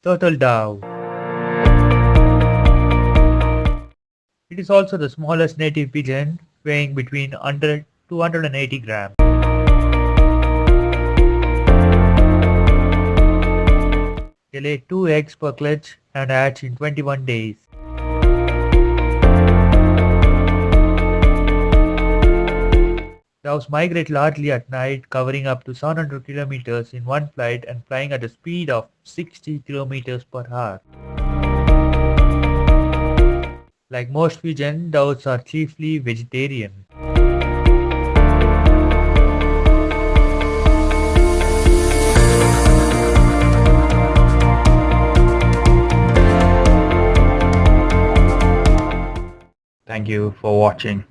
Turtle dove. It is also the smallest native pigeon, weighing between 100 to 180 grams. They lay 2 eggs per clutch and hatch in 21 days. Doves migrate largely at night, covering up to 700 kilometers in one flight and flying at a speed of 60 kilometers per hour. Like most pigeons, doves are chiefly vegetarian. Thank you for watching.